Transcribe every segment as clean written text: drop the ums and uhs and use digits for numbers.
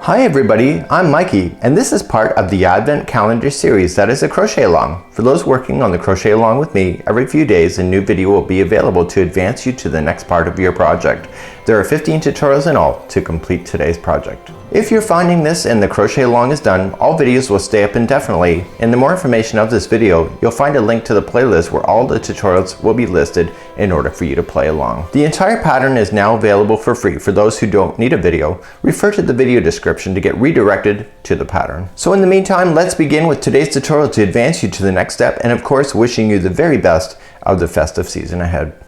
Hi everybody, I'm Mikey, and this is part of the Advent Calendar series that is a crochet along. For those working on the crochet along with me, every few days a new video will be available to advance you to the next part of your project. There are 15 tutorials in all to complete today's project. If you're finding this and the crochet along is done, all videos will stay up indefinitely. In the more information of this video, you'll find a link to the playlist where all the tutorials will be listed in order for you to play along. The entire pattern is now available for free for those who don't need a video. Refer to the video description to get redirected to the pattern. So in the meantime, let's begin with today's tutorial to advance you to the next step, and of course wishing you the very best of the festive season ahead.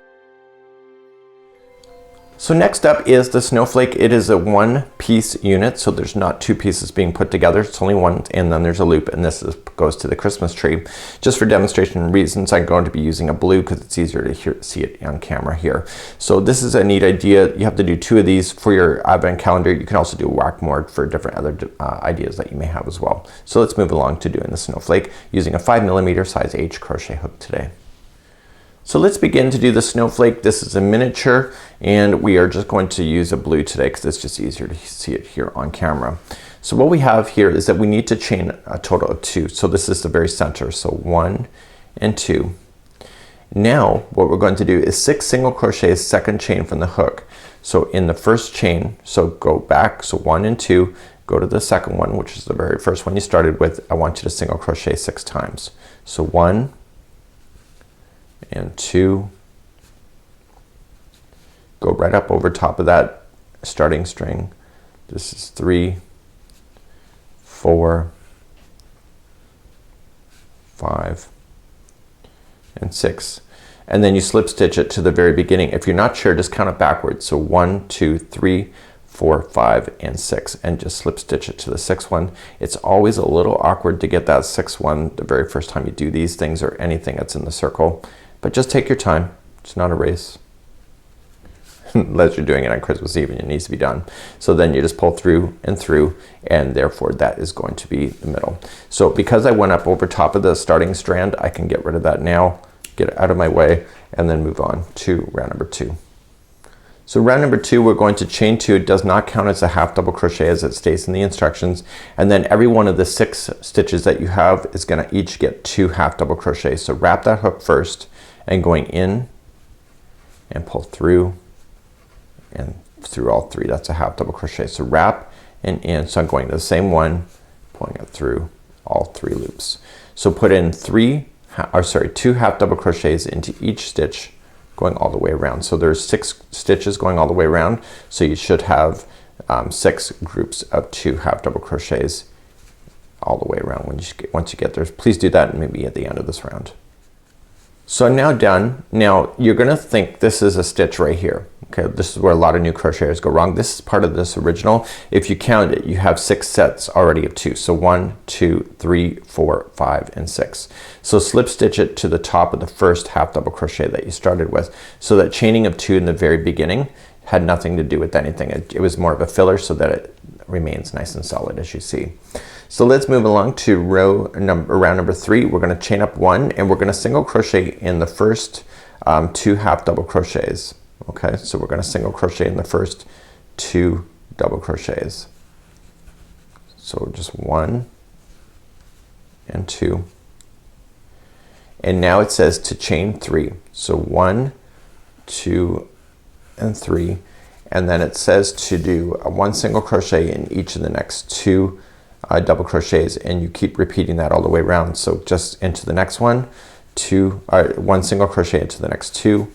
So next up is the snowflake. It is a one-piece unit, so there's not two pieces being put together. It's only one, and then there's a loop, and this goes to the Christmas tree. Just for demonstration reasons, I'm going to be using a blue because it's easier to see it on camera here. So this is a neat idea. You have to do two of these for your Advent calendar. You can also do whack-more for different other ideas that you may have as well. So let's move along to doing the snowflake using a 5mm size H crochet hook today. So let's begin to do the snowflake. This is a miniature, and we are just going to use a blue today because it's just easier to see it here on camera. So what we have here is that we need to chain a total of 2. So this is the very center. So 1 and 2. Now what we're going to do is 6 single crochets, second chain from the hook. So in the first chain, so go back, so 1 and 2, go to the second one, which is the very first one you started with. I want you to single crochet 6 times. So 1 and 2, go right up over top of that starting string. This is 3, 4, 5, and 6. And then you slip stitch it to the very beginning. If you're not sure, just count it backwards. So 1, 2, 3, 4, 5, and 6, and just slip stitch it to the 6th one. It's always a little awkward to get that 6th one the very first time you do these things or anything that's in the circle. But just take your time. It's not a race. Unless you're doing it on Christmas Eve and it needs to be done. So then you just pull through, and therefore that is going to be the middle. So because I went up over top of the starting strand, I can get rid of that now, get it out of my way, and then move on to round number 2. So round number 2, we're going to chain 2. It does not count as a half double crochet as it states in the instructions. And then every one of the 6 stitches that you have is gonna each get 2 half double crochets. So wrap that hook first, and going in and pull through and through all 3. That's a half double crochet. So wrap and in. So I'm going to the same one, pulling it through all 3 loops. So put in 2 half double crochets into each stitch going all the way around. So there's 6 stitches going all the way around. So you should have 6 groups of 2 half double crochets all the way around once you get there. Please do that maybe at the end of this round. So I'm now done. Now you're gonna think this is a stitch right here. Okay, this is where a lot of new crocheters go wrong. This is part of this original. If you count it, you have 6 sets already of 2. So 1, 2, 3, 4, 5, and 6. So slip stitch it to the top of the first half double crochet that you started with. So that chaining of 2 in the very beginning had nothing to do with anything. It was more of a filler so that it remains nice and solid, as you see. So let's move along to round number 3. We're gonna chain up 1, and we're gonna single crochet in the first 2 half double crochets. Okay, so we're gonna single crochet in the first 2 double crochets. So just 1 and 2. And now it says to chain 3. So 1, 2, and 3. And then it says to do 1 single crochet in each of the next 2 double crochets, and you keep repeating that all the way around. So just into the next one, 1 single crochet into the next 2,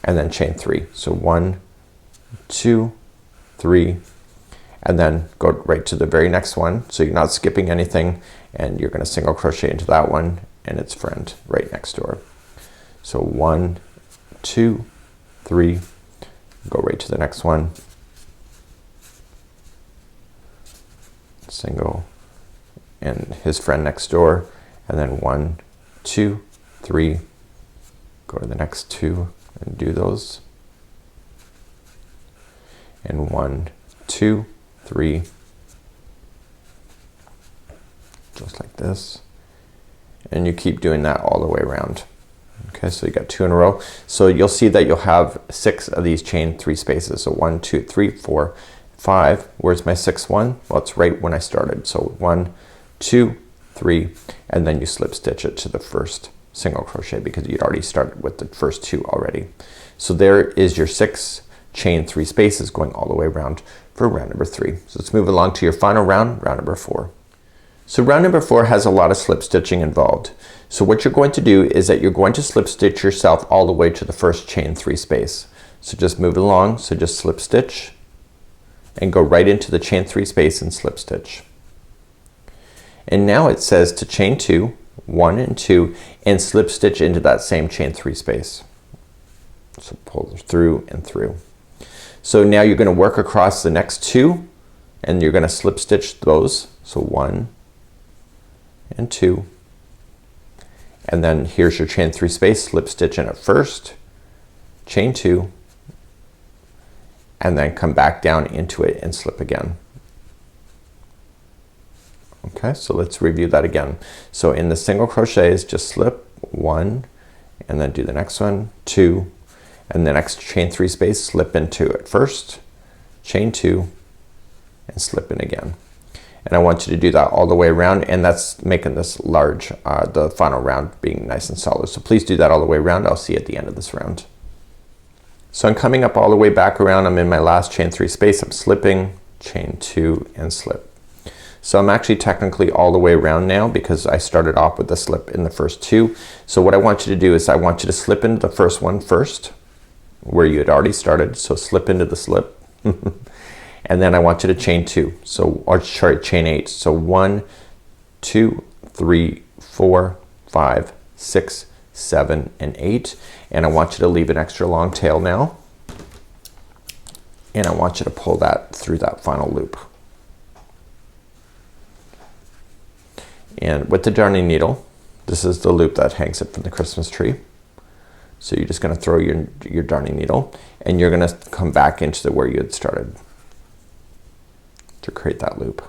and then chain 3. So 1, 2, 3, and then go right to the very next one. So you're not skipping anything, and you're gonna single crochet into that one and its friend right next door. So 1, 2, 3, go right to the next one, single and his friend next door, and then 1, 2, 3, go to the next 2 and do those, and 1, 2, 3, just like this, and you keep doing that all the way around. Okay, so you got 2 in a row. So you'll see that you'll have 6 of these chain 3 spaces. So 1, 2, 3, 4, 5. Where's my 6th one? Well, it's right when I started. So 1, 2, 3, and then you slip stitch it to the first single crochet because you'd already started with the first 2 already. So there is your 6 chain 3 spaces going all the way around for round number 3. So let's move along to your final round, round number 4. So round number 4 has a lot of slip stitching involved. So what you're going to do is that you're going to slip stitch yourself all the way to the first chain 3 space. So just move along. So just slip stitch and go right into the chain 3 space and slip stitch. And now it says to chain 2, 1 and 2, and slip stitch into that same chain 3 space. So pull through and through. So now you're going to work across the next 2 and you're going to slip stitch those. So 1 and 2, and then here's your chain 3 space, slip stitch in it first, chain 2, and then come back down into it and slip again. Okay, so let's review that again. So in the single crochets, just slip 1 and then do the next one, 2, and the next chain 3 space, slip into it first, chain 2, and slip in again. And I want you to do that all the way around, and that's making this large, the final round being nice and solid. So please do that all the way around. I'll see you at the end of this round. So I'm coming up all the way back around. I'm in my last chain 3 space. I'm slipping, chain 2, and slip. So I'm actually technically all the way around now because I started off with the slip in the first 2. So what I want you to do is I want you to slip into the first one first where you had already started. So slip into the slip. And then I want you to chain 2. So, or sorry, chain 8. So 1, 2, 3, 4, 5, 6, 7, and 8. And I want you to leave an extra long tail now. And I want you to pull that through that final loop. And with the darning needle, this is the loop that hangs it from the Christmas tree. So you're just going to throw your darning needle and you're going to come back into where you had started to create that loop.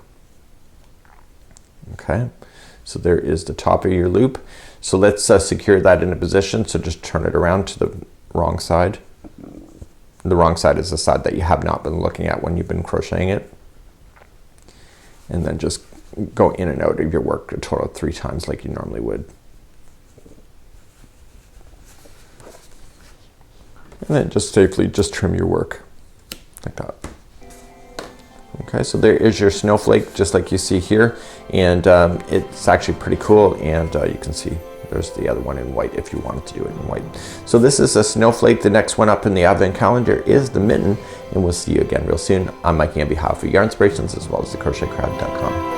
Okay, so there is the top of your loop. So let's secure that in a position. So just turn it around to the wrong side. The wrong side is the side that you have not been looking at when you've been crocheting it. And then just go in and out of your work a total of 3 times like you normally would. And then just safely just trim your work like that. Okay, so there is your snowflake just like you see here, and it's actually pretty cool, and you can see there's the other one in white if you wanted to do it in white. So this is a snowflake. The next one up in the advent calendar is the mitten, and we'll see you again real soon. I'm Mikey on behalf of Yarnspirations as well as the crochetcrowd.com.